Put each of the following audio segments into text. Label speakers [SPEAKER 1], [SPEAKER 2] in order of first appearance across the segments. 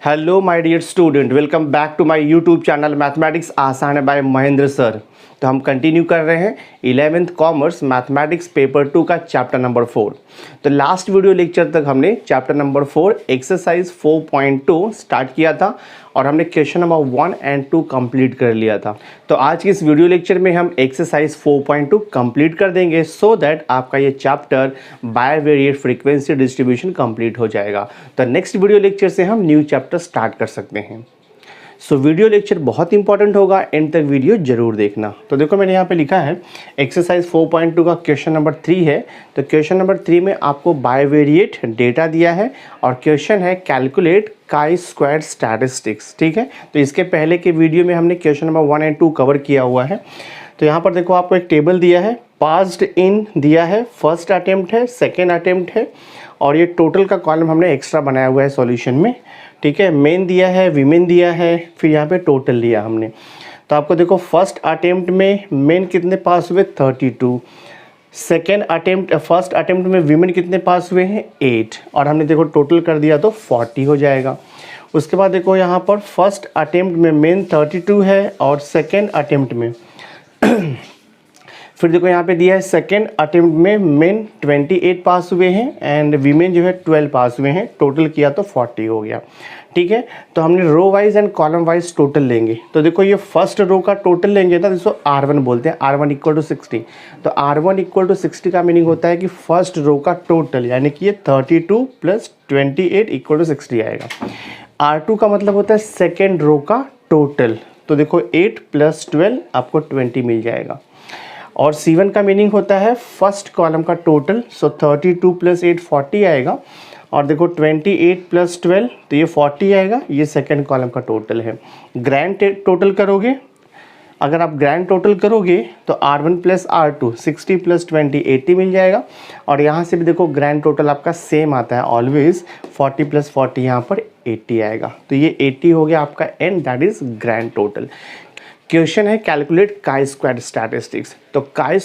[SPEAKER 1] Hello my dear student, welcome back to my YouTube channel mathematics आसान है bye Mahendra sir. तो हम continue कर रहे हैं 11th कॉमर्स मैथमेटिक्स पेपर 2 का चैप्टर नंबर 4। तो लास्ट वीडियो लेक्चर तक हमने चैप्टर नंबर 4 एक्सरसाइज 4.2 स्टार्ट किया था और हमने क्वेश्चन नंबर 1 एंड 2 कंप्लीट कर लिया था। तो आज की इस वीडियो लेक्चर में हम एक्सरसाइज 4.2 कंप्लीट कर देंगे सो दैट आपका ये chapter bivariate frequency distribution complete हो जाएगा। तो नेक्स्ट वीडियो लेक्चर से हम न्यू चैप्टर स्टार्ट कर सकते हैं। सो वीडियो लेक्चर बहुत इंपॉर्टेंट होगा, एंड तक वीडियो जरूर देखना। तो देखो मैंने यहाँ पे लिखा है एक्सरसाइज 4.2 का क्वेश्चन नंबर 3 है। तो क्वेश्चन नंबर 3 में आपको बायवेरिएट डेटा दिया है और क्वेश्चन है कैलकुलेट काई स्क्वायर स्टैटिस्टिक्स। ठीक है, तो इसके पहले के वीडियो में हमने क्वेश्चन नंबर 1 एंड 2 कवर किया हुआ है। तो यहाँ पर देखो आपको एक टेबल दिया है, पास्ड इन दिया है, फर्स्ट अटेम्प्ट है, सेकेंड अटेम्प्ट है और ये टोटल का कॉलम हमने एक्स्ट्रा बनाया हुआ है सॉल्यूशन में। ठीक है, मेन दिया है, वीमेन दिया है, फिर यहाँ पे टोटल लिया हमने। तो आपको देखो फर्स्ट अटेम्प्ट में मेन कितने पास हुए 32, सेकेंड अटेम्प्ट फर्स्ट अटेम्प्ट में वीमेन कितने पास हुए हैं 8 और हमने देखो टोटल कर दिया तो 40 हो जाएगा। उसके बाद देखो यहाँ पर फर्स्ट अटेम्प्ट में मेन 32 है और सेकेंड अटेम्प्ट में फिर देखो यहाँ पे दिया है सेकेंड अटेम्प्ट में मेन 28 पास हुए हैं एंड वीमेन जो है 12 पास हुए हैं, टोटल किया तो 40 हो गया। ठीक है, तो हमने row wise and column wise total लेंगे। तो देखो ये फर्स्ट रो का टोटल लेंगे ना, जिसको R1 बोलते हैं, R1 इक्वल टू 60। तो R1 इक्वल टू 60 का मीनिंग होता है कि फर्स्ट रो का टोटल, यानी कि ये 32 प्लस 28 इक्वल टू 60 आएगा। R2 का मतलब होता है सेकेंड रो का टोटल। तो देखो 8 प्लस 12 आपको 20 मिल जाएगा। और C1 का मीनिंग होता है फर्स्ट कॉलम का टोटल। सो 32 प्लस 8 40 आएगा और देखो 28 प्लस 12 तो ये 40 आएगा, ये सेकंड कॉलम का टोटल है। ग्रैंड टोटल करोगे, अगर आप ग्रैंड टोटल करोगे तो R1 प्लस R2 60 प्लस 20 80 मिल जाएगा। और यहाँ से भी देखो ग्रैंड टोटल आपका सेम आता है ऑलवेज, 40 प्लस 40 यहाँ पर 80 आएगा। तो ये 80 हो गया आपका and that is grand total. Question है कैलकुलेट काई स्क्वायर स्टैटिस्टिक्स। तो काई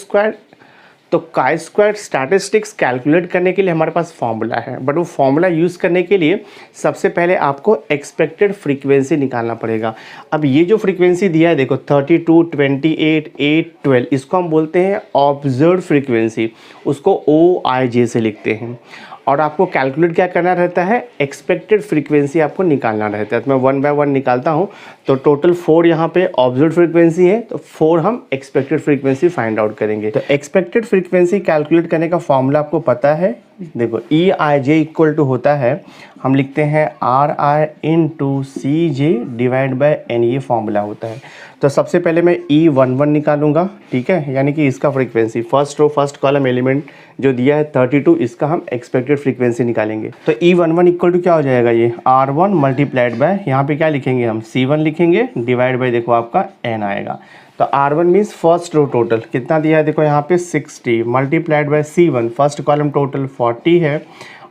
[SPEAKER 1] स्क्वायर स्टैटिस्टिक्स कैलकुलेट करने के लिए हमारे पास फॉर्मूला है, बट वो फॉर्मूला यूज़ करने के लिए सबसे पहले आपको एक्सपेक्टेड फ्रीक्वेंसी निकालना पड़ेगा। अब ये जो फ्रीक्वेंसी दिया है देखो 32, 28, 8, 12, इसको हम बोलते हैं ऑब्जर्व्ड फ्रीक्वेंसी, उसको OIJ से लिखते हैं। और आपको कैलकुलेट क्या करना रहता है, एक्सपेक्टेड फ्रीक्वेंसी आपको निकालना रहता है। तो मैं 1 बाय 1 निकालता हूँ। तो टोटल 4 यहाँ पे ऑब्जर्व्ड फ्रीक्वेंसी है, तो 4 हम एक्सपेक्टेड फ्रीक्वेंसी फाइंड आउट करेंगे। तो एक्सपेक्टेड फ्रीक्वेंसी कैलकुलेट करने का फॉर्मूला आपको पता है, देखो EIJ इक्वल टू होता है, हम लिखते हैं RI into CJ divide by N, ये फॉर्मूला होता है। तो सबसे पहले मैं E11 निकालूंगा। ठीक है, यानी कि इसका frequency first row first column element जो दिया है 32, इसका हम एक्सपेक्टेड फ्रीक्वेंसी निकालेंगे। तो E11 इक्वल टू क्या हो जाएगा, ये R1 मल्टीप्लाइड बाय, यहाँ पे क्या लिखेंगे हम C1 लिखेंगे, डिवाइड बाय देखो आपका N आएगा। तो R1 means first row total कितना दिया है देखो यहाँ पे 60 multiplied by C1 first column total 40 है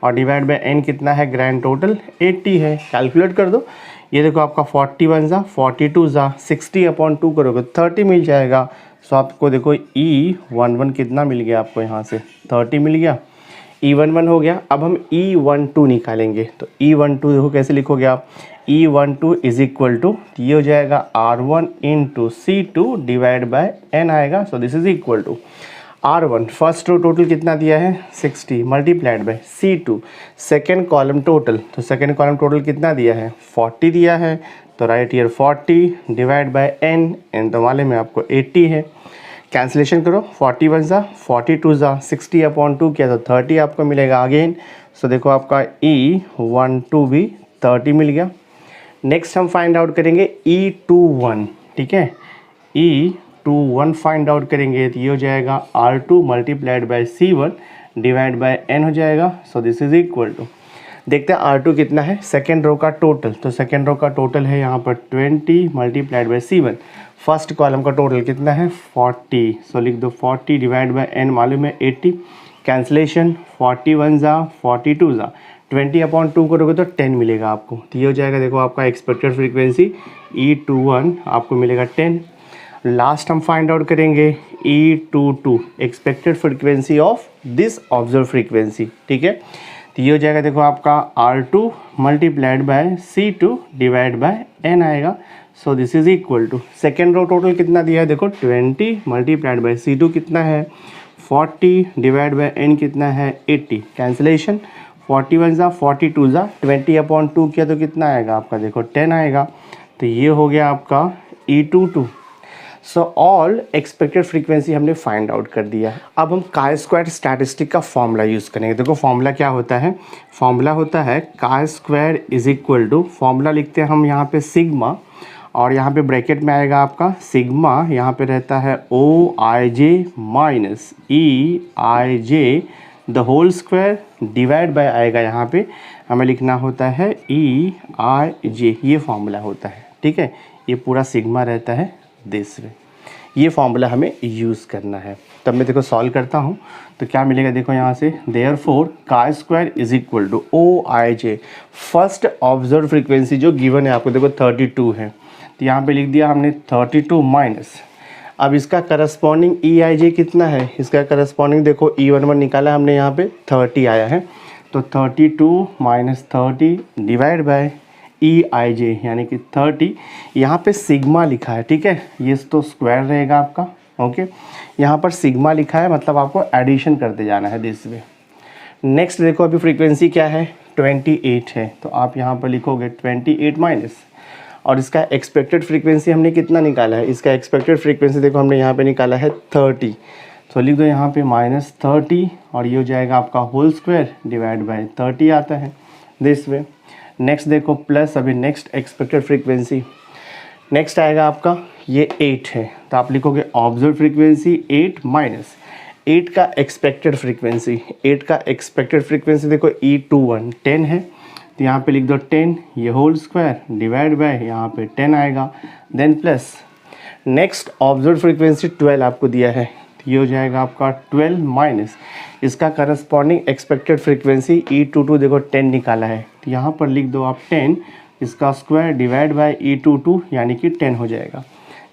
[SPEAKER 1] और डिवाइड बाय N कितना है, ग्रैंड टोटल 80 है। कैलकुलेट कर दो, ये देखो आपका 41 जा 42 जा 60/2 करोगे 30 मिल जाएगा। सो आपको देखो E11 कितना मिल गया आपको, यहाँ से 30 मिल गया, E11 हो गया। अब हम E12 निकालेंगे। तो E12 देखो कैसे लिखोगे आप, E12 इज इक्वल टू, ये हो जाएगा R1 into C2 divide by N आएगा। So this is equal to R1 first row total कितना दिया है 60 multiplied by C2 second column total, तो सेकेंड कॉलम टोटल कितना दिया है 40 दिया है। तो right here 40 divide by N तो वाले में आपको 80 है। कैंसिलेशन करो, 41 जा 42 जा 60/2 किया तो 30 आपको मिलेगा अगेन। सो देखो आपका E12 भी 30 मिल गया। नेक्स्ट हम फाइंड आउट करेंगे E21। ठीक है, E21 फाइंड आउट करेंगे तो ये हो जाएगा R2 multiplied by C1 divide by N हो जाएगा। So this is equal to, देखते हैं R2 कितना है, सेकेंड रो का टोटल। तो सेकेंड रो का टोटल है यहाँ पर 20 multiplied by C1, first column का टोटल कितना है 40। सो लिख दो 40 डिवाइड बाय N मालूम है 80। कैंसिलेशन 41 जा 42 जा 20/2 करोगे तो 10 मिलेगा आपको। तो ये हो जाएगा देखो आपका एक्सपेक्टेड फ्रीक्वेंसी E21 आपको मिलेगा 10। लास्ट हम फाइंड आउट करेंगे E22 expected frequency of this observe frequency. ठीक है, तो ये हो जाएगा देखो आपका R2 multiplied by C2 divide by n आएगा। So this is equal to second row total कितना दिया है देखो 20 मल्टीप्लाइड बाय C2 कितना है 40 डिवाइड बाय n कितना है 80। कैंसिलेशन 41 जा 42 जा 20/2 किया तो कितना आएगा आपका देखो 10 आएगा। तो ये हो गया आपका E22। So all expected frequency हमने फाइंड आउट कर दिया। अब हम काई स्क्वायर स्टैटिस्टिक का फॉर्मूला यूज़ करेंगे। देखो फॉर्मूला क्या होता है, फॉर्मूला होता है chi square is equal to, formula लिखते हैं हम यहाँ पे सिग्मा, और यहाँ पे ब्रैकेट में आएगा आपका सिग्मा, यहाँ पे रहता है OIJ minus EIJ the whole square divide by आएगा यहाँ पे हमें लिखना होता है EIJ, ये फॉर्मूला होता है। ठीक है, ये पूरा सिग्मा रहता है दिस वे, ये फॉर्मूला हमें यूज़ करना है। तब मैं देखो सॉल्व करता हूँ तो क्या मिलेगा देखो यहाँ से, therefore chi square is equal to OIJ, first observe frequency जो गिवन है आपको देखो 32 है, तो यहाँ पे लिख दिया हमने 32 माइनस, अब इसका करस्पॉन्डिंग EIJ कितना है, इसका करस्पॉन्डिंग देखो E11 निकाला हमने यहाँ पे 30 आया है, तो 32 माइनस 30 डिवाइड बाय EIJ यानी कि 30, यहाँ पे सिग्मा लिखा है। ठीक है, ये तो स्क्वायर रहेगा आपका। ओके, यहाँ पर सिग्मा लिखा है मतलब आपको एडिशन करते जाना है दिस वे। नेक्स्ट देखो अभी फ्रीक्वेंसी क्या है 28 है, तो आप यहाँ पर लिखोगे 28 माइनस, और इसका एक्सपेक्टेड फ्रीक्वेंसी हमने कितना निकाला है, इसका एक्सपेक्टेड फ्रीक्वेंसी देखो हमने यहाँ पे निकाला है 30, तो लिख दो यहाँ पे -30, और ये हो जाएगा आपका होल स्क्वायर डिवाइड बाय 30 आता है दिस वे। नेक्स्ट देखो प्लस, अभी नेक्स्ट एक्सपेक्टेड फ्रीक्वेंसी नेक्स्ट आएगा आपका ये 8 है, तो आप लिखोगे ऑब्जर्व फ्रीक्वेंसी 8 माइनस 8 का एक्सपेक्टेड फ्रीक्वेंसी, 8 का एक्सपेक्टेड फ्रीक्वेंसी देखो E21 10 है, तो यहाँ पे लिख दो 10, ये होल स्क्वायर डिवाइड बाय यहाँ पे 10 आएगा, then plus next observe frequency 12 आपको दिया है, तो ये हो जाएगा आपका 12 माइनस इसका करस्पॉन्डिंग एक्सपेक्टेड फ्रीक्वेंसी E22 देखो 10 निकाला है, तो यहाँ पर लिख दो आप 10, इसका स्क्वायर डिवाइड बाय E22 यानी कि 10 हो जाएगा।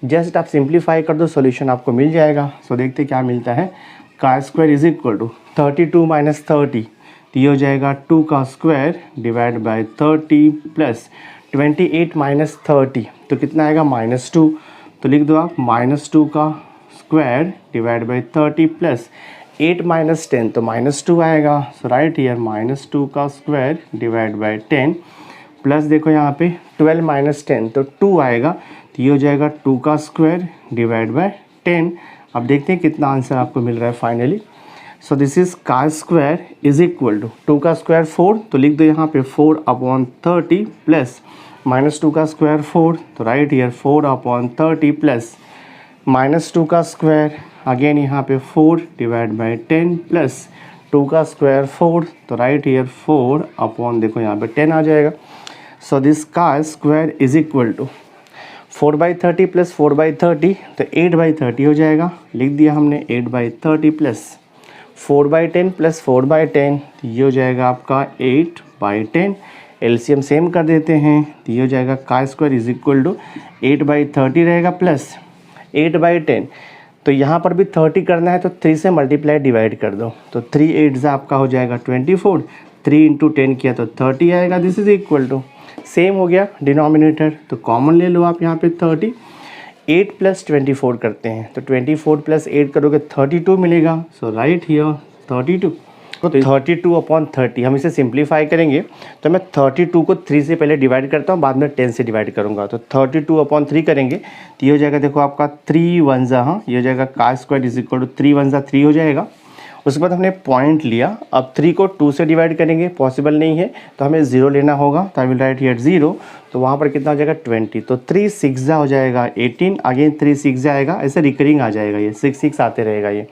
[SPEAKER 1] जस्ट आप सिंप्लीफाई कर दो, सॉल्यूशन आपको मिल जाएगा। सो देखते क्या मिलता है, chi square is equal to 32 minus 30, तो ये हो जाएगा 2 का square divide by 30 plus 28 minus 30, तो कितना आएगा -2, तो लिख दो आप -2 का square divide by 30 plus 8 minus 10, तो -2 आएगा। सो राइट हियर -2 का स्क्वायर डिवाइड बाय 10 प्लस देखो यहाँ पे 12 माइनस 10, तो 2 आएगा, तो ये हो जाएगा 2 का स्क्वायर डिवाइड बाय 10। अब देखते हैं कितना आंसर आपको मिल रहा है finally. So this is chi square is equal to 2 का स्क्वायर 4, तो लिख दो यहाँ पे 4/30 प्लस -2 का स्क्वायर 4, तो राइट हियर 4/30 प्लस -2 का स्क्वायर अगेन यहाँ पे 4 डिवाइड बाय 10 प्लस 2 का स्क्वायर 4, तो राइट हियर 4 देखो यहाँ पे 10 आ जाएगा। So this chi square is equal to 4/30 plus 4/30, तो 8/30 हो जाएगा, लिख दिया हमने 8/30 प्लस 4/10 प्लस 4/10, तो ये हो जाएगा आपका 8/10। एलसीएम सेम कर देते हैं, तो ये हो जाएगा काई स्क्वायर इज इक्वल टू 8/30 रहेगा प्लस 8/10, तो यहाँ पर भी 30 करना है तो 3 से मल्टीप्लाई डिवाइड कर दो, तो 3 8 आपका हो जाएगा 24, 3 × 10 किया तो 30 आएगा। This is equal to same हो गया डिनोमिनेटर, तो कॉमन ले लो आप यहाँ पे 30, 8 प्लस 24 करते हैं, तो 24 प्लस 8 करोगे 32 मिलेगा। सो राइट हियर 32, तो 32/30 हम इसे सिंप्लीफाई करेंगे, तो मैं 32 को 3 से पहले डिवाइड करता हूँ, बाद में 10 से डिवाइड करूँगा, तो 32/3 करेंगे, तो ये हो जाएगा देखो आपका 3 1 हाँ, ये हो जाएगा काई स्क्वायर इज इक्वल टू 3 1 3 हो जाएगा। उसके बाद हमने पॉइंट लिया, अब 3 को 2 से डिवाइड करेंगे, पॉसिबल नहीं है तो हमें 0 लेना होगा, तो आई विल राइट हियर 0, तो वहाँ पर कितना हो जाएगा 20, तो 3 6 हो जाएगा 18, अगेन 3 6 आएगा, ऐसे रिकरिंग आ जाएगा, ये 6 6 आते रहेगा ये।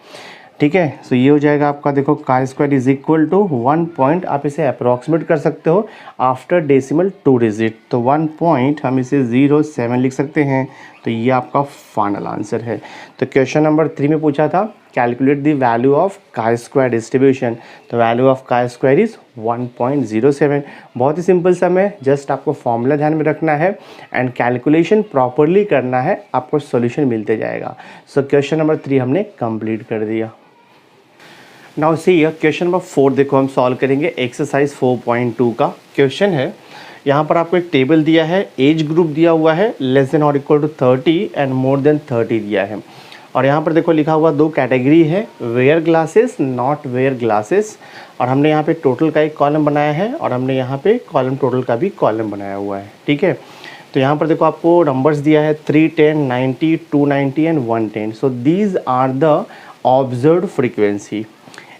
[SPEAKER 1] ठीक है, सो ये हो जाएगा आपका देखो chi square is equal to 1 point, आप इसे अप्रॉक्सीमेट कर सकते हो आफ्टर डेसिमल 2 डिजिट, तो 1 पॉइंट हम इसे 0.7 लिख सकते हैं, तो ये आपका फाइनल आंसर है। तो क्वेश्चन नंबर 3 में पूछा था calculate the value of chi square distribution, तो value of chi square is 1.07। बहुत ही सिंपल सम है, जस्ट आपको फॉर्मूला ध्यान में रखना है एंड कैलकुलेशन प्रॉपरली करना है, आपको सॉल्यूशन मिलते जाएगा। सो क्वेश्चन नंबर 3 हमने कंप्लीट कर दिया। नाउ सी क्वेश्चन नंबर 4 देखो हम सॉल्व करेंगे। एक्सरसाइज 4.2 का क्वेश्चन है। यहाँ पर आपको एक टेबल दिया है, एज ग्रुप दिया हुआ है लेस देन और equal to 30 and more than 30 दिया है। और यहाँ पर देखो लिखा हुआ 2 कैटेगरी है, where glasses, not where glasses. और हमने यहाँ पे टोटल का एक कॉलम बनाया है और हमने यहाँ पे कॉलम टोटल का भी कॉलम बनाया हुआ है। ठीक है, तो यहाँ पर देखो आपको नंबर्स दिया है 310, 90, 290 and 110। So these are the observed frequency.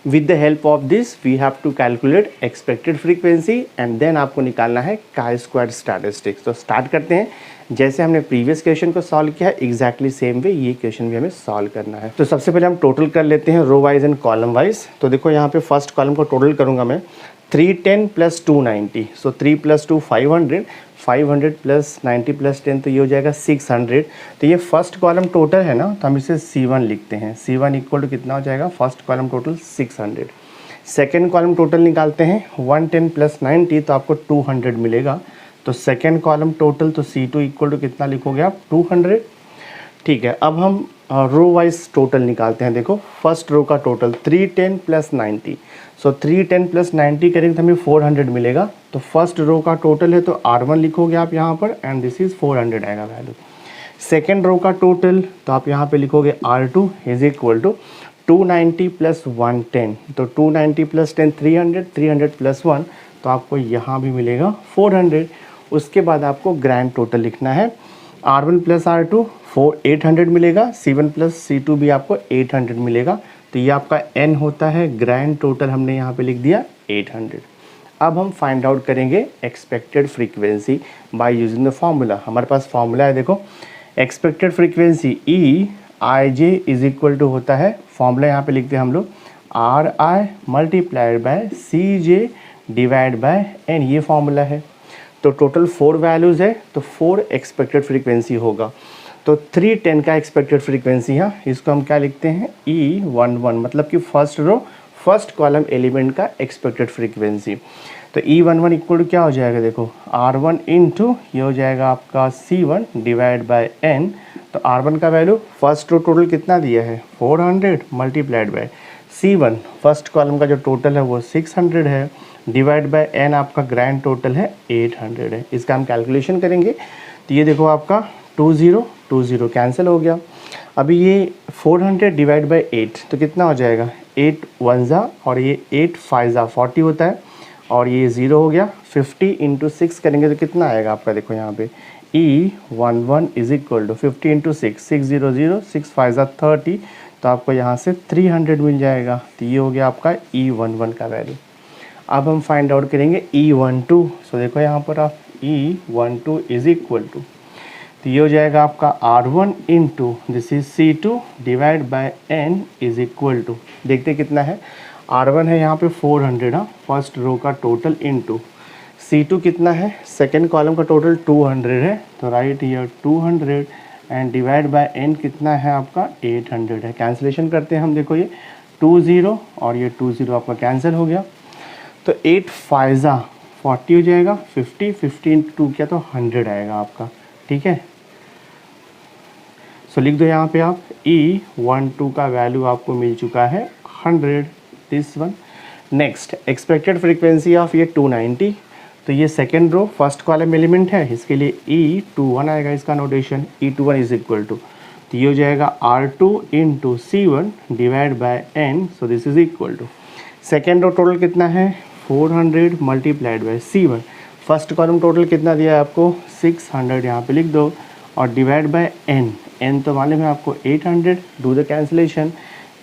[SPEAKER 1] With the help of this we have to calculate expected frequency and then आपको निकालना है काई स्क्वायर स्टैटिस्टिक्स। तो स्टार्ट करते हैं। जैसे हमने प्रीवियस क्वेश्चन को सॉल्व किया है एग्जैक्टली सेम वे ये क्वेश्चन भी हमें सॉल्व करना है। तो सबसे पहले हम टोटल कर लेते हैं row wise and column wise. तो देखो यहाँ पे फर्स्ट कॉलम को टोटल करूँगा मैं 310 प्लस 290। सो 3 प्लस 2 500, 500 प्लस 90 प्लस 10 तो ये हो जाएगा 600। तो ये फर्स्ट कॉलम टोटल है ना, तो हम इसे C1 लिखते हैं। C1 इक्वल टू कितना हो जाएगा, first column total 600। Second column total निकालते हैं 110 प्लस 90 तो आपको 200 मिलेगा। तो सेकेंड कॉलम टोटल तो C2 इक्वल टू कितना लिखोगे आप, 200। ठीक है, अब हम रो वाइज टोटल निकालते हैं। देखो फर्स्ट रो का टोटल 310 प्लस 90। सो 310 प्लस 90 करेंगे तो हमें 400 मिलेगा। तो फर्स्ट रो का टोटल है तो R1 लिखोगे आप यहाँ पर एंड दिस इज़ 400 आएगा वैल्यू। सेकेंड रो का टोटल तो आप यहाँ पे लिखोगे R2 is equal to 290 plus 110। तो 290 प्लस 10 300, 300 प्लस 1 तो आपको यहाँ भी मिलेगा 400। उसके बाद आपको ग्रैंड टोटल लिखना है। R1 प्लस R2 800 मिलेगा, C1 प्लस C2 भी आपको 800 मिलेगा। तो ये आपका n होता है। ग्रैंड टोटल हमने यहाँ पे लिख दिया 800। अब हम फाइंड आउट करेंगे expected frequency by using the formula. हमारे पास फार्मूला है, देखो expected frequency EIJ is equal to होता है, फार्मूला यहाँ पे लिखते हैं हम लोग RI multiplied by CJ divide by n, ये फार्मूला है। तो टोटल 4 वैल्यूज़ है तो 4 एक्सपेक्टेड फ्रीक्वेंसी होगा। तो 310 का एक्सपेक्टेड फ्रीक्वेंसी है, इसको हम क्या लिखते हैं E11, मतलब कि first row first column element का एक्सपेक्टेड फ्रीक्वेंसी। तो E11 इक्वल टू क्या हो जाएगा, देखो R1 इंटू ये हो जाएगा आपका C1 डिवाइड बाय n। तो R1 का वैल्यू फर्स्ट रो टोटल कितना दिया है 400 multiplied by C1 first column का जो टोटल है वो 600 है डिवाइड बाय n आपका ग्रैंड टोटल है 800 है। इसका हम कैलकुलेशन करेंगे तो ये देखो आपका 20 कैंसिल हो गया। अभी ये 400 डिवाइड बाय 8 तो कितना हो जाएगा, 8 1 और ये 8 5 40 होता है और ये 0 हो गया। 50 इंटू 6 करेंगे तो कितना आएगा आपका, देखो यहाँ पे E11 is equal to 50 into 6 600 6 5 30। तो आपको यहाँ से 300 मिल जाएगा। तो ये हो गया आपका E11 का वैल्यू। अब हम फाइंड आउट करेंगे E12। सो देखो यहाँ पर आप E12 इज इक्वल टू, तो ये हो जाएगा आपका R1 into this is C2 divide by n is equal to, देखते कितना है, R1 है यहाँ पे 400 हाँ फर्स्ट रो का टोटल इंटू C2 कितना है, सेकेंड कॉलम का टोटल 200 है तो right here 200 and divide by n कितना है आपका 800 है। कैंसिलेशन करते हैं हम, देखो ये 20 और ये 20 आपका कैंसिल हो गया। तो 8 5 40 हो जाएगा, 50 इंटू 2 क्या तो 100 आएगा आपका। ठीक है, सो लिख दो यहाँ पे आप E12 का वैल्यू आपको मिल चुका है 100, this one. Next expected frequency of ये 290। तो ये सेकेंड रो फर्स्ट कॉलम एलिमेंट है, इसके लिए E21 आएगा इसका notation. E21 is equal to, तो ये हो जाएगा R2 into C1 divide by n। So this is equal to, second row total कितना है 400 multiplied by C1 first column total कितना दिया है आपको 600, यहाँ पे लिख दो और डिवाइड बाय n तो मालूम है आपको 800। डू द कैंसिलेशन,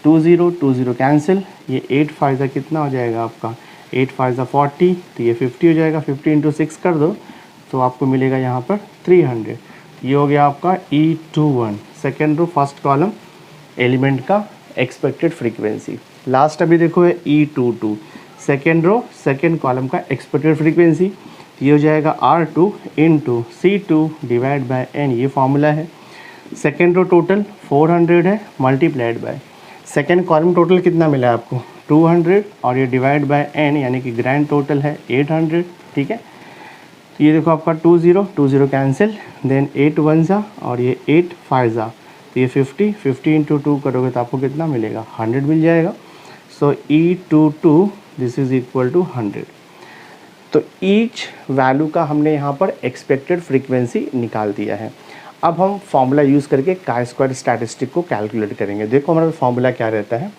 [SPEAKER 1] 20 कैंसिल, ये 8 5 कितना हो जाएगा आपका 8 5 40, तो ये 50 हो जाएगा। 50 इंटू 6 कर दो तो आपको मिलेगा यहाँ पर 300। ये हो गया आपका E21 second row first column element का एक्सपेक्टेड फ्रीक्वेंसी। लास्ट अभी देखो है E22 second row second column का एक्सपेक्टेड फ्रीक्वेंसी। ये हो जाएगा R2 into C2 divide by n, ये फार्मूला है। सेकेंड रो टोटल 400 है multiplied by second column total कितना मिला है आपको 200 और ये डिवाइड बाय n यानी कि ग्रैंड टोटल है 800। ठीक है, तो ये देखो आपका 20 कैंसिल, देन 8 1 और ये 8 5 तो ये 50 इंटू 2 करोगे तो आपको कितना मिलेगा 100 मिल जाएगा। सो E22 this is equal to 100। तो ईच वैल्यू का हमने यहाँ पर एक्सपेक्टेड फ्रीक्वेंसी निकाल दिया है। अब हम फॉर्मूला यूज़ करके काई स्क्वायर स्टैटिस्टिक को कैलकुलेट करेंगे। देखो हमारा फॉर्मूला क्या रहता है,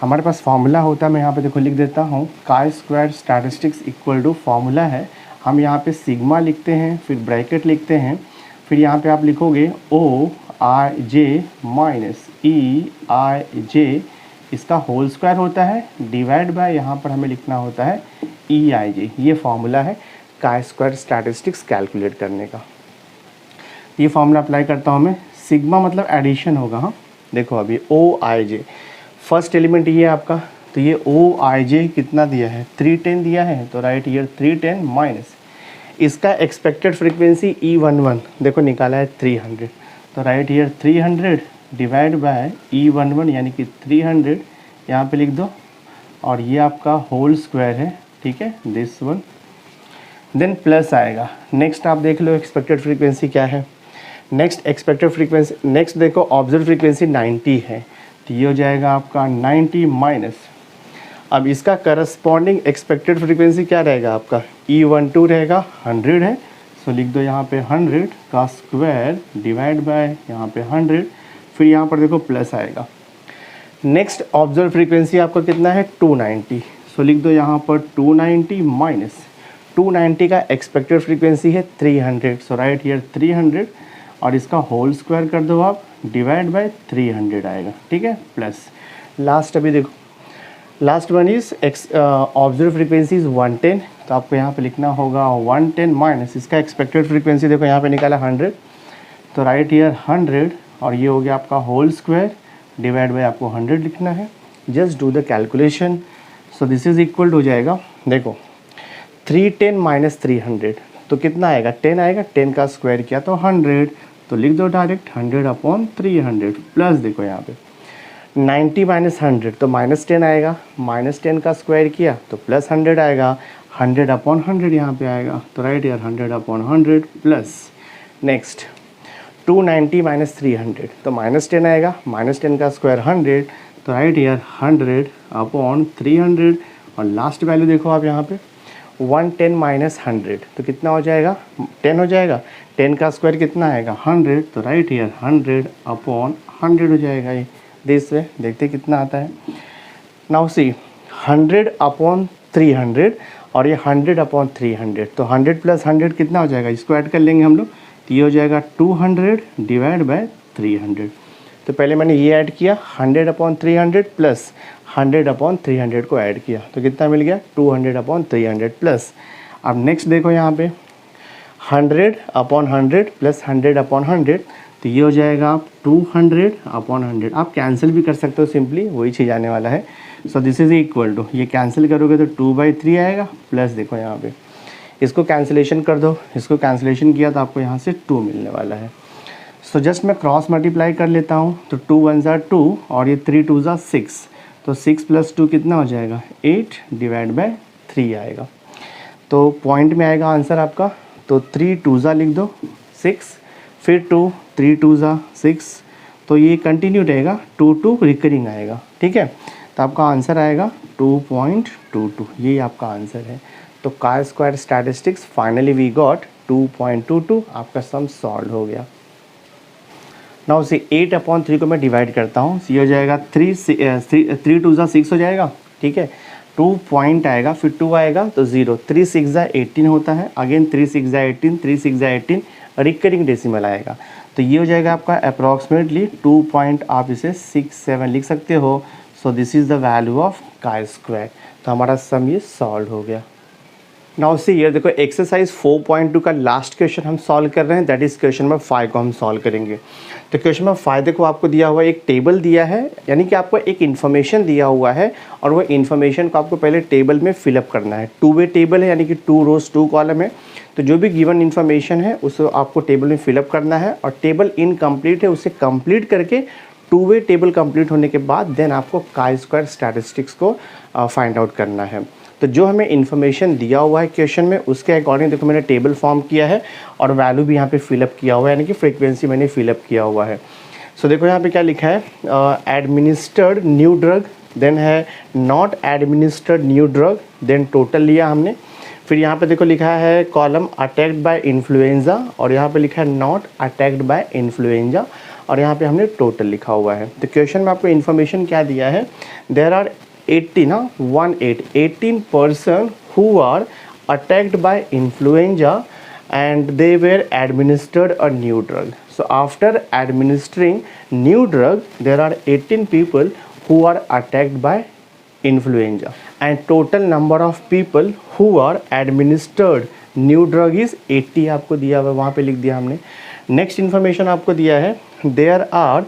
[SPEAKER 1] हमारे पास फॉर्मूला होता है, मैं यहाँ पे देखो लिख देता हूँ, chi square statistics equal to formula है, हम यहाँ पे सिग्मा लिखते हैं, फिर ब्रैकेट लिखते हैं, फिर यहाँ पे आप लिखोगे OIJ माइनस EIJ, इसका होल स्क्वायर होता है, डिवाइड बाय यहाँ पर हमें लिखना होता है EIJ। ये फॉर्मूला है काई स्क्वायर स्टैटिस्टिक्स कैलकुलेट करने का। ये फॉर्मूला अप्लाई करता हूँ मैं, सिग्मा मतलब एडिशन होगा। हाँ देखो अभी OIJ फर्स्ट एलिमेंट ये है आपका, तो ये OIJ कितना दिया है, 310 दिया है, तो राइट ईयर 310 माइनस इसका एक्सपेक्टेड फ्रीक्वेंसी E11 देखो निकाला है 300, तो right year 300 divide by E11 यानी कि 300 यहाँ पे लिख दो, और ये आपका होल स्क्वायर है, ठीक है, दिस वन, देन प्लस आएगा। नेक्स्ट आप देख लो एक्सपेक्टेड फ्रीक्वेंसी क्या है, नेक्स्ट एक्सपेक्टेड फ्रीक्वेंसी, नेक्स्ट देखो ऑब्जर्व फ्रीक्वेंसी 90 है, तो ये हो जाएगा आपका 90 माइनस, अब इसका करस्पॉन्डिंग एक्सपेक्टेड फ्रीक्वेंसी क्या रहेगा आपका, E12 रहेगा, 100 है, सो लिख दो यहाँ पे 100 का स्क्वायर डिवाइड बाय यहाँ पे 100, फिर यहाँ पर देखो प्लस आएगा। नेक्स्ट ऑब्जर्व फ्रीक्वेंसी आपका कितना है 290, सो लिख दो यहाँ पर 290 माइनस 290 का एक्सपेक्टेड फ्रीक्वेंसी है 300, सो राइट हियर 300, और इसका होल स्क्वायर कर दो आप, डिवाइड बाय 300 आएगा, ठीक है, प्लस लास्ट अभी देखो last one is observe frequency is 110, तो आपको यहाँ पे लिखना होगा 110 माइनस इसका एक्सपेक्टेड फ्रीक्वेंसी देखो यहाँ पे निकाला 100, तो राइट ईयर 100, और ये हो गया आपका होल स्क्वायर डिवाइड बाय आपको 100 लिखना है। Just do the calculation, so this is equal हो जाएगा, देखो 310 माइनस 300 तो कितना आएगा, 10 आएगा, 10 का स्क्वायर किया तो 100, तो लिख दो डायरेक्ट 100 अपॉन 300, प्लस देखो यहाँ पे 90 माइनस 100 तो माइनस 10 आएगा, माइनस 10 का स्क्वायर किया तो प्लस 100 आएगा, 100 अपॉन 100 यहाँ पे आएगा, तो राइट यार 100 अपॉन 100 प्लस नेक्स्ट 290 माइनस 300 तो माइनस 10 आएगा, माइनस 10 का स्क्वायर 100, तो राइट यार 100 अपॉन 300, और लास्ट वैल्यू देखो आप यहाँ पे 110 माइनस 100 तो कितना हो जाएगा, 10 हो जाएगा, 10 का स्क्वायर कितना आएगा 100, तो राइट हियर 100 अपॉन 100 हो जाएगा ये, दिस वे देखते कितना आता है। नाउ सी 100 अपॉन 300 और ये 100 अपॉन 300, तो 100 प्लस 100 कितना हो जाएगा, इसको ऐड कर लेंगे हम लोग, तो ये हो जाएगा 200 डिवाइड बाय 300, तो पहले मैंने ये ऐड किया 100 अपॉन 300 प्लस 100 अपॉन 300 को ऐड किया, तो कितना मिल गया 200 अपॉन 300 प्लस। अब नेक्स्ट देखो यहाँ पे 100 अपॉन 100 प्लस 100 अपॉन 100, तो ये हो जाएगा आप 200 अपॉन 100, आप कैंसिल भी कर सकते हो, सिंपली वही चीज़ आने वाला है। So this is equal to, ये कैंसिल करोगे तो 2/3 आएगा, प्लस देखो यहाँ पे इसको कैंसिलेशन कर दो, इसको कैंसिलेशन किया तो आपको यहाँ से 2 मिलने वाला है। सो जस्ट मैं क्रॉस मल्टीप्लाई कर लेता हूँ, तो 2 1 ज़ा 2 और ये 3 2 ज़ा 6, तो 6 प्लस 2 कितना हो जाएगा 8 डिवाइड बाय 3 आएगा, तो पॉइंट में आएगा आंसर आपका, तो 3 2 ज़ा लिख दो 6, फिर 2 3 2 ज़ा 6, तो ये कंटिन्यू रहेगा, 2 2 रिकरिंग आएगा, ठीक है, तो आपका आंसर आएगा 2.22, ये आपका आंसर है। तो chi square statistics finally we got 2.22, आपका सम सॉल्व हो गया। नाउ से 8 अपॉन 3 को मैं डिवाइड करता हूँ, ये हो जाएगा 3 2 ज़ा 6 हो जाएगा, ठीक है, 2 पॉइंट आएगा, फिर 2 आएगा तो 0, 3 6 ज़ा 18 होता है, अगेन 3 6 ज़ा 18, 3 6 ज़ा 18 रिकरिंग डेसिमल आएगा, तो ये हो जाएगा आपका अप्रॉक्सीमेटली 2 पॉइंट, आप इसे 67 लिख सकते हो। सो this is the value of chi square, तो हमारा सम ये सॉल्व हो गया। नाउ सी ये देखो एक्सरसाइज 4.2 का लास्ट क्वेश्चन हम सॉल्व कर रहे हैं, दैट इज़ क्वेश्चन नंबर 5 को हम सॉल्व करेंगे। तो क्वेश्चन नंबर 5 देखो आपको दिया हुआ एक टेबल दिया है, यानी कि आपको एक इन्फॉर्मेशन दिया हुआ है, और वो इन्फॉर्मेशन को आपको पहले टेबल में फिलअप करना है। 2 वे टेबल है, यानी कि 2 रोज 2 कॉलम है, तो जो भी गिवन इन्फॉर्मेशन है उसे आपको टेबल में फिलअप करना है, और टेबल इनकम्प्लीट है उसे कंप्लीट करके 2 वे टेबल कंप्लीट होने के बाद देन आपको काई स्क्वायर स्टैटिस्टिक्स को फाइंड आउट करना है। तो जो हमें इन्फॉर्मेशन दिया हुआ है क्वेश्चन में उसके अकॉर्डिंग देखो मैंने टेबल फॉर्म किया है, और वैल्यू भी यहाँ पे फिलअप किया हुआ है, यानी कि फ्रीक्वेंसी मैंने फिलअप किया हुआ है। सो देखो यहाँ पे क्या लिखा है, एडमिनिस्टर्ड न्यू ड्रग देन है not administered new drug, then total लिया हमने। फिर यहाँ पे देखो लिखा है कॉलम अटैक्ड बाय इन्फ्लुएंजा, और यहाँ पे लिखा है नॉट अटैक्ड बाय इन्फ्लुएंजा, और यहाँ पे हमने टोटल लिखा हुआ है। तो क्वेश्चन में आपको इन्फॉर्मेशन क्या दिया है, there are 18 person who are attacked by influenza and they were administered a new drug. So after administering new drug, there are 18 people who are attacked by influenza, and total number of people who are administered new drug is 80 आपको दिया हुआ, वहाँ पे लिख दिया हमने। Next information आपको दिया है, there are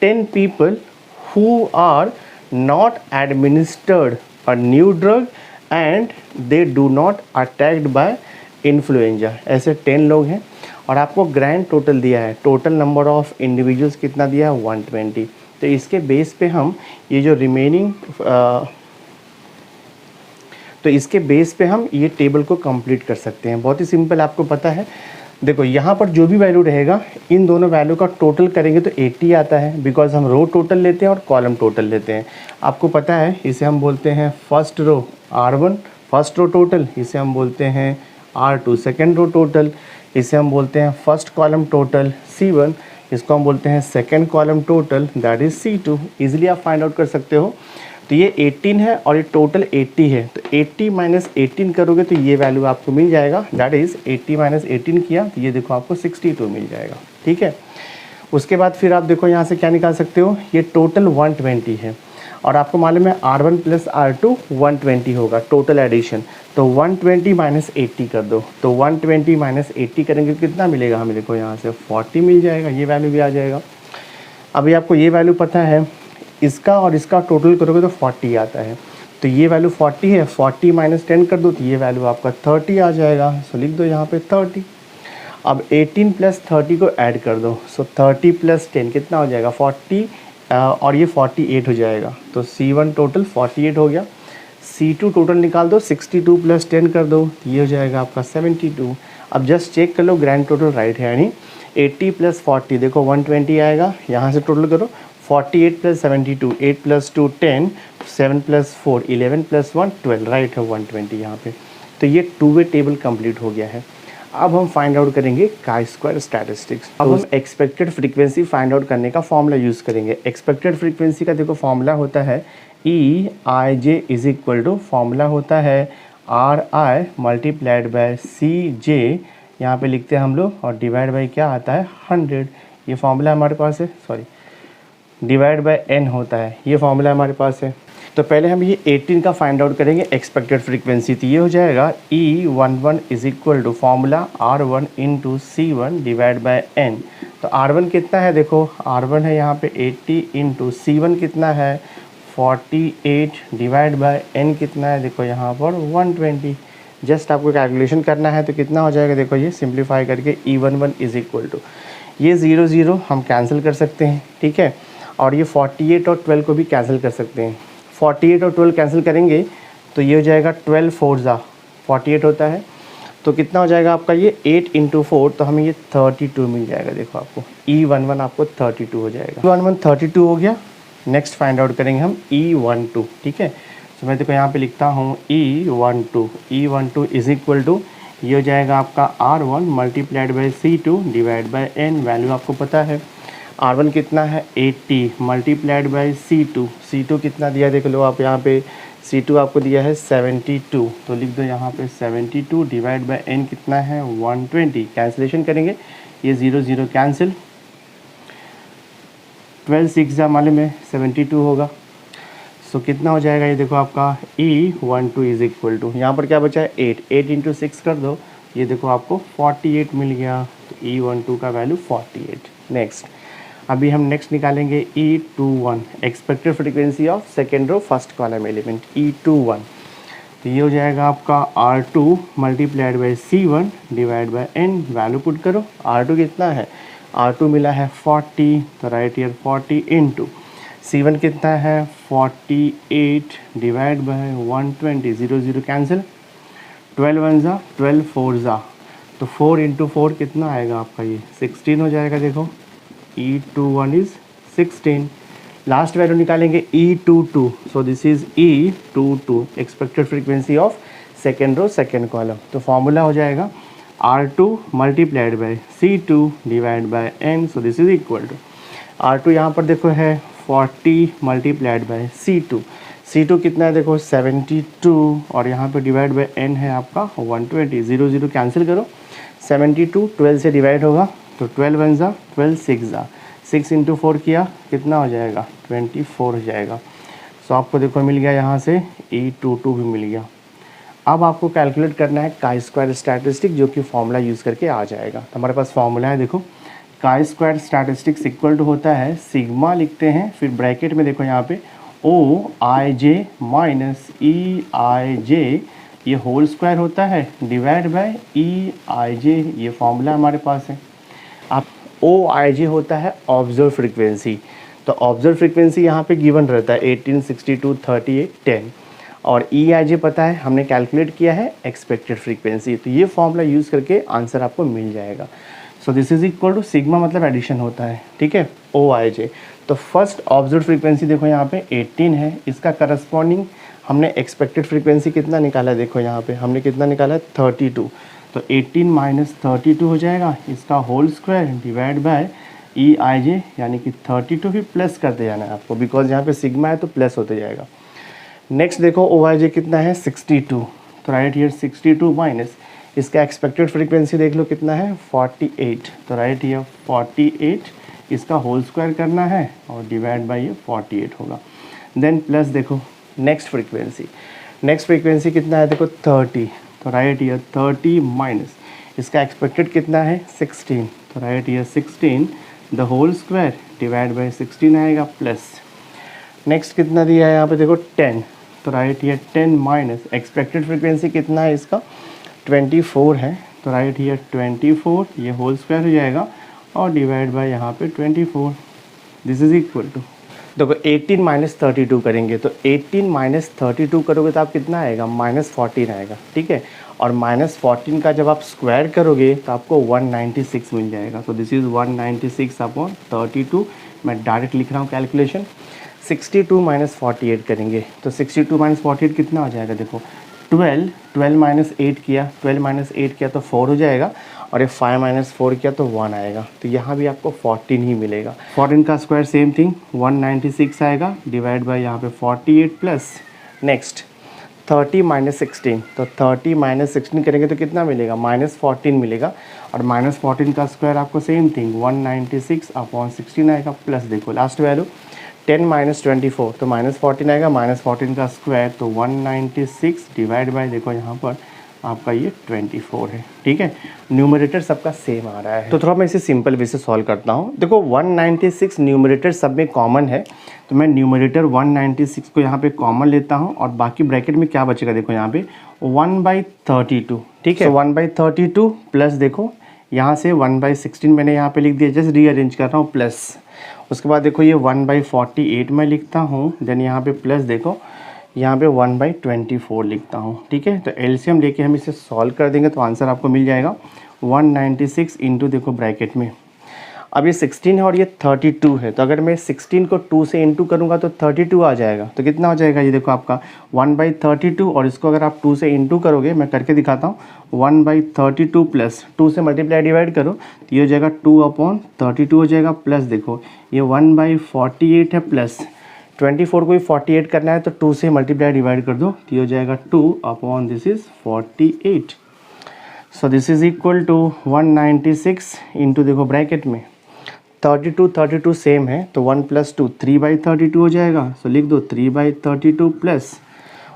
[SPEAKER 1] 10 people who are not administered a new drug and they do not attacked by influenza. ऐसे 10 लोग हैं, और आपको ग्रैंड टोटल दिया है, टोटल नंबर ऑफ इंडिविजुअल्स कितना दिया है 120। तो इसके बेस पे हम ये जो रिमेनिंग तो इसके बेस पे हम ये टेबल को कंप्लीट कर सकते हैं। बहुत ही सिंपल, आपको पता है। देखो यहाँ पर जो भी वैल्यू रहेगा, इन दोनों वैल्यू का टोटल करेंगे तो 80 आता है, बिकॉज हम रो टोटल लेते हैं और कॉलम टोटल लेते हैं। आपको पता है इसे हम बोलते हैं first row R1 first row total, इसे हम बोलते हैं R2 सेकेंड रो टोटल, इसे हम बोलते हैं फर्स्ट कॉलम टोटल C1, इसको हम बोलते हैं second column total, that is C2। Easily आप फाइंड आउट कर सकते हो। तो ये 18 है और ये टोटल 80 है, तो 80 माइनस 18 करोगे तो ये वैल्यू आपको मिल जाएगा, दैट इज़ 80 माइनस 18 किया तो ये देखो आपको 62 मिल जाएगा। ठीक है, उसके बाद फिर आप देखो यहाँ से क्या निकाल सकते हो, ये टोटल 120 है, और आपको मालूम है R1 प्लस R2 120 होगा टोटल एडिशन। तो 120 माइनस 80 कर दो, तो 120 माइनस 80 करेंगे कितना मिलेगा हमें, देखो यहाँ से 40 मिल जाएगा, ये वैल्यू भी आ जाएगा। अभी आपको ये वैल्यू पता है, इसका और इसका टोटल करोगे तो 40 आता है, तो ये वैल्यू 40 है, 40 माइनस 10 कर दो तो ये वैल्यू आपका 30 आ जाएगा। सो लिख दो यहाँ पे 30। अब 18 प्लस 30 को ऐड कर दो, सो 30 प्लस 10 कितना हो जाएगा 40, और ये 48 हो जाएगा। तो C1 टोटल 48 हो गया। C2 टोटल निकाल दो, 62 प्लस 10 कर दो, ये हो जाएगा आपका 72। अब जस्ट चेक कर लो ग्रैंड टोटल राइट है, यानी 80 प्लस 40 देखो 120 आएगा, यहाँ से टोटल करो 48 plus 72, 8 plus 2 10, 7 plus 4 11 plus 1 12, right है 120 यहाँ पे। तो ये 2 वे टेबल कंप्लीट हो गया है। अब हम फाइंड आउट करेंगे काई स्क्वायर स्टैटिस्टिक्स। अब हम एक्सपेक्टेड फ्रीक्वेंसी फाइंड आउट करने का फॉर्मूला यूज़ करेंगे। एक्सपेक्टेड फ्रीक्वेंसी का देखो फॉर्मूला होता है EIJ is equal to, formula होता है RI मल्टीप्लाइड बाय CJ, यहाँ पे लिखते हैं हम लोग, और डिवाइड बाय क्या आता है 100, ये फॉर्मूला हमारे पास है, सॉरी डिवाइड बाय N होता है, ये फॉर्मूला हमारे पास है। तो पहले हम ये 18 का फाइंड आउट करेंगे एक्सपेक्टेड फ्रीक्वेंसी, तो ये हो जाएगा E11 is equal to formula R1 into C1 divide by N। तो R1 कितना है, देखो R1 है यहाँ पे 80 इंटू C1 कितना है 48 डिवाइड बाय N कितना है, देखो यहाँ पर 120। जस्ट आपको कैलकुलेशन करना है तो कितना हो जाएगा, देखो ये सिंप्लीफाई करके E11 इज इक्वल टू, ये 0 0 हम कैंसिल कर सकते हैं, ठीक है, और ये 48 और 12 को भी कैंसिल कर सकते हैं। 48 और 12 कैंसिल करेंगे तो ये हो जाएगा 12 4 ज़ा 48 होता है, तो कितना हो जाएगा आपका ये 8 इंटू 4, तो हमें ये 32 मिल जाएगा। देखो आपको E11 आपको 32 हो जाएगा। E11 32 हो गया। नेक्स्ट फाइंड आउट करेंगे हम E12, ठीक है। तो मैं देखो यहाँ पे लिखता हूँ E12 इज इक्वल टू, ये हो जाएगा आपका R1 multiplied by C2 divide by N। Value आपको पता है R1 कितना है 80 मल्टीप्लाइड बाई C2 कितना दिया देख लो आप, यहाँ पे C2 आपको दिया है 72, तो लिख दो यहाँ पे 72 डिवाइड बाई N कितना है 120। कैंसिलेशन करेंगे, ये 0 0 कैंसिल, 12 6 जा मालूम में 72 होगा। सो कितना हो जाएगा ये देखो आपका E12 इज इक्वल टू, यहाँ पर क्या बचा है 8 इंटू 6 कर दो, ये देखो आपको 48 मिल गया। तो E12 का वैल्यू 48। नेक्स्ट अभी हम नेक्स्ट निकालेंगे E21 expected frequency of second row first column element E21। तो ये हो जाएगा आपका R2 multiplied by C1 divide by N। Value put करो, R2 कितना है, R2 मिला है 40, तो राइट ईयर 40 इंटू C1 कितना है 48 डिवाइड बाई 120, 0 0 कैंसिल, 12 1 ज़ा 12 4 ज़ा, तो 4 इंटू 4 कितना आएगा आपका ये 16 हो जाएगा। देखो E21 इज़ 16। लास्ट वैल्यू निकालेंगे E22, so this is E22 expected frequency of second row second column. तो फॉर्मूला हो जाएगा R2 multiplied by C2 divide by N, so this is equal to R2 यहाँ पर देखो है 40 मल्टीप्लाइड बाय C2, C2 कितना है देखो 72, और यहाँ पे डिवाइड बाय N है आपका 120, 0 0 कैंसिल करो, 72 12 से डिवाइड होगा तो 12 1 जा 12 6 जा 6 इंटू 4 किया कितना हो जाएगा 24 हो जाएगा। सो आपको देखो मिल गया यहाँ से E22 भी मिल गया। अब आपको कैलकुलेट करना है काई स्क्वायर स्टैटिस्टिक, जो कि फॉर्मूला यूज़ करके आ जाएगा। तो हमारे पास फॉर्मूला है देखो, chi square statistics equal to होता है सिग्मा लिखते हैं, फिर ब्रैकेट में देखो यहाँ पे OIJ माइनस EIJ ये होल स्क्वायर होता है डिवाइड बाय EIJ, ये फॉर्मूला हमारे पास है। आप OIJ होता है ऑब्जर्व फ्रीक्वेंसी, तो ऑब्जर्व फ्रीक्वेंसी यहाँ पे गिवन रहता है 18, 62, 38, 10, और EIJ पता है हमने कैलकुलेट किया है एक्सपेक्टेड फ्रीक्वेंसी। तो ये फॉर्मूला यूज़ करके आंसर आपको मिल जाएगा। So this is equal to sigma मतलब एडिशन होता है, ठीक है, OIJ। तो फर्स्ट ऑब्जर्व फ्रीक्वेंसी देखो यहाँ पे 18 है, इसका करस्पॉन्डिंग हमने एक्सपेक्टेड फ्रीक्वेंसी कितना निकाला है देखो यहाँ पे हमने कितना निकाला है 32, तो 18 माइनस 32 हो जाएगा, इसका whole square divide by EIJ, यानी कि 32 भी प्लस करते जाना है आपको, बिकॉज यहाँ पे सिग्मा है तो प्लस होते जाएगा। नेक्स्ट देखो OIJ कितना है 62, तो राइट हियर 62 माइनस इसका एक्सपेक्टेड फ्रीक्वेंसी देख लो कितना है 48, तो राइट हियर 48 इसका होल स्क्वायर करना है और डिवाइड बाय ये 48 होगा। देन प्लस देखो नेक्स्ट फ्रीक्वेंसी कितना है देखो 30, तो राइट हियर 30 माइनस इसका एक्सपेक्टेड कितना है 16, तो right here 16 the whole square divide by 16 आएगा प्लस। नेक्स्ट कितना दिया है यहाँ पे देखो 10, तो right here 10 minus expected frequency कितना है इसका 24 है, तो राइट हियर 24 ये होल स्क्वायर हो जाएगा और डिवाइड बाय यहाँ पे 24, दिस इज इक्वल टू देखो 18 माइनस 32 करेंगे, तो 18 माइनस 32 करोगे तो आप कितना आएगा -14 आएगा, ठीक है, और -14 का जब आप स्क्वायर करोगे तो आपको 196 मिल जाएगा। तो दिस इज़ 196 अपॉन 32, मैं डायरेक्ट लिख रहा हूँ कैलकुलेशन। 62 माइनस 48 करेंगे तो 62 माइनस 48 कितना हो जाएगा देखो 12 माइनस 8 किया, 12 माइनस 8 किया तो 4 हो जाएगा, और ये 5 माइनस 4 किया तो 1 आएगा, तो यहाँ भी आपको 14 ही मिलेगा। 14 का स्क्वायर सेम थिंग 196 आएगा डिवाइड बाय यहाँ पे 48 प्लस नेक्स्ट 30 माइनस 16, तो 30 माइनस 16 करेंगे तो कितना मिलेगा -14 मिलेगा, और -14 का स्क्वायर आपको सेम थिंग 196 अपॉन 16 आएगा प्लस देखो लास्ट वैल्यू 10 माइनस 24, तो -14 आएगा, -14 का स्क्वायर तो 196 डिवाइड बाय देखो यहाँ पर आपका ये 24 है, ठीक है। न्यूमरेटर सबका सेम आ रहा है, तो थोड़ा मैं इसे सिंपल वे से सॉल्व करता हूँ। देखो 196 न्यूमरेटर सब में कॉमन है, तो मैं न्यूमरेटर 196 को यहाँ पे कॉमन लेता हूँ, और बाकी ब्रैकेट में क्या बचेगा देखो यहाँ पे 1/32, ठीक है। 1/32 प्लस देखो यहाँ से 1/16 मैंने यहाँ पे लिख दिया, जस्ट रीअरेंज कर रहा हूँ प्लस, उसके बाद देखो ये 1/48 मैं लिखता हूँ, देन यहाँ पे प्लस देखो यहाँ पे 1/24 लिखता हूँ, ठीक है। तो एलसीएम लेके हम इसे सॉल्व कर देंगे तो आंसर आपको मिल जाएगा 196 इंटू देखो ब्रैकेट में, अब ये 16 है और ये 32 है, तो अगर मैं 16 को 2 से इंटू करूँगा तो 32 आ जाएगा, तो कितना हो जाएगा ये देखो आपका 1/32, और इसको अगर आप 2 से इंटू करोगे, मैं करके दिखाता हूँ, 1/32 प्लस 2 से मल्टीप्लाई डिवाइड करो तो ये हो जाएगा 2/32 हो जाएगा, प्लस देखो ये 1/48 है प्लस 24 को भी 48 करना है तो 2 से मल्टीप्लाई डिवाइड कर दो तो ये हो जाएगा 2 this is 48। So this is equal to 196 into देखो ब्रैकेट में 32 सेम है, तो 1 + 2 3/32 हो जाएगा, सो लिख दो 3/32 प्लस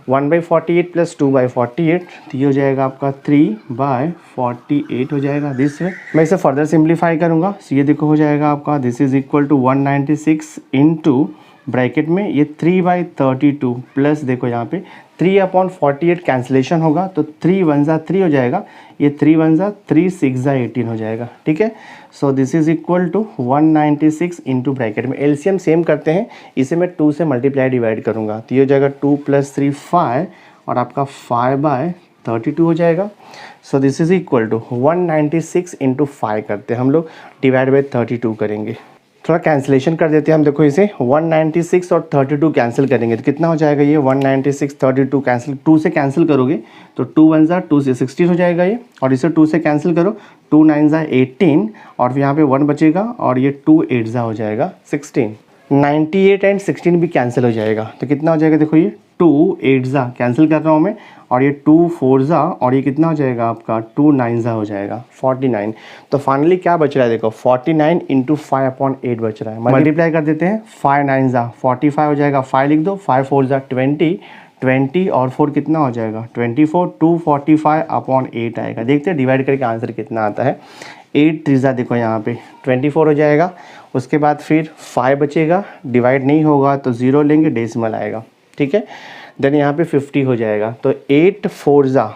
[SPEAKER 1] 1/48 प्लस 2/48, तो ये हो जाएगा आपका 3/48 हो जाएगा। दिस है, मैं इसे फर्दर सिंप्लीफाई करूँगा, सो ये देखो हो जाएगा आपका this is equal to 196 into bracket में ये 3/32 प्लस देखो यहाँ पे 3/48 कैंसिलेशन होगा तो 3 1 जा 3 हो जाएगा, ये 3 1 जा 3 6 जा 18 हो जाएगा, ठीक है। So this is equal to 196 into bracket में एलसीएम सेम करते हैं, इसे मैं 2 से मल्टीप्लाई डिवाइड करूँगा तो ये हो जाएगा 2 + 3 5 और आपका 5/32 हो जाएगा। So this is equal to 196 into 5 करते हैं हम लोग, डिवाइड बाई 32 करेंगे, थोड़ा कैंसिलेशन कर देते हैं हम। देखो इसे 196 और 32 कैंसिल करेंगे तो कितना हो जाएगा ये 196 32 कैंसिल, 2 से कैंसिल करोगे तो 2 1 ज़ा 2 से 16 हो जाएगा ये, और इसे 2 से कैंसिल करो 2 9 ज़ा 18 और यहाँ पे 1 बचेगा और ये 2 8 ज़ा हो जाएगा 16। 98 एंड 16 भी कैंसिल हो जाएगा तो कितना हो जाएगा, देखो ये 2 8 ज़ा कैंसिल कर रहा हूँ मैं, और ये 2 4 ज़ा और ये कितना हो जाएगा आपका 2 9 ज़ा हो जाएगा 49। तो फाइनली क्या बच रहा है, देखो 49 इंटू 5/8 बच रहा है। मल्टीप्लाई कर देते हैं, 5 9 ज़ा 45 हो जाएगा, 5 लिख दो, 5 4 ज़ा 20 20 और 4 कितना हो जाएगा 24, 245/8 आएगा। देखते हैं डिवाइड करके आंसर कितना आता है। 8 3 ज़ा देखो यहाँ पे 24 हो जाएगा, उसके बाद फिर 5 बचेगा, डिवाइड नहीं होगा तो 0 लेंगे, डेसिमल आएगा, ठीक है। देन यहाँ पे 50 हो जाएगा, तो 8 4 ज़ा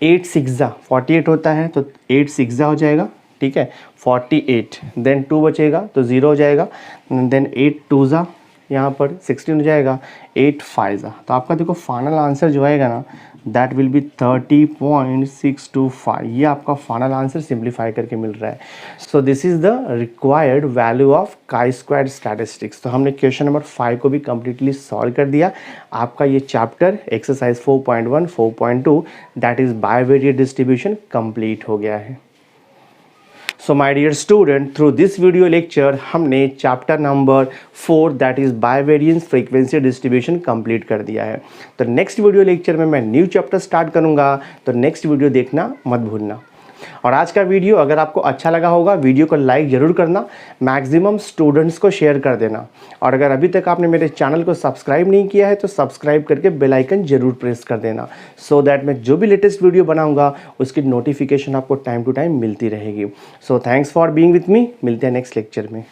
[SPEAKER 1] 8 6 ज़ा 48 होता है, तो 8 6 ज़ा हो जाएगा, ठीक है 48। देन 2 बचेगा तो 0 हो जाएगा, देन 8 2 ज़ा यहाँ पर 16 हो जाएगा, 8 5 ज़ा। तो आपका देखो फाइनल आंसर जो आएगा ना दैट विल बी 30.625। ये आपका फाइनल आंसर सिंप्लीफाई करके मिल रहा है। So this is the required value of काई स्क्वायर्ड स्टैटिस्टिक्स। तो हमने क्वेश्चन नंबर 5 को भी कम्प्लीटली सॉल्व कर दिया। आपका ये chapter exercise 4.1 4.2 that is bivariate distribution complete हो गया है। So my dear student, through this video lecture हमने chapter number 4 that is bivariate frequency distribution complete कर दिया है। तो नेक्स्ट वीडियो लेक्चर में मैं न्यू चैप्टर स्टार्ट करूंगा, तो नेक्स्ट वीडियो देखना मत भूलना। और आज का वीडियो अगर आपको अच्छा लगा होगा, वीडियो को लाइक ज़रूर करना, मैक्सिमम स्टूडेंट्स को शेयर कर देना, और अगर अभी तक आपने मेरे चैनल को सब्सक्राइब नहीं किया है तो सब्सक्राइब करके बेल आइकन ज़रूर प्रेस कर देना, सो दैट मैं जो भी लेटेस्ट वीडियो बनाऊंगा उसकी नोटिफिकेशन आपको टाइम टू टाइम मिलती रहेगी। So thanks for being with me, मिलते हैं नेक्स्ट लेक्चर में।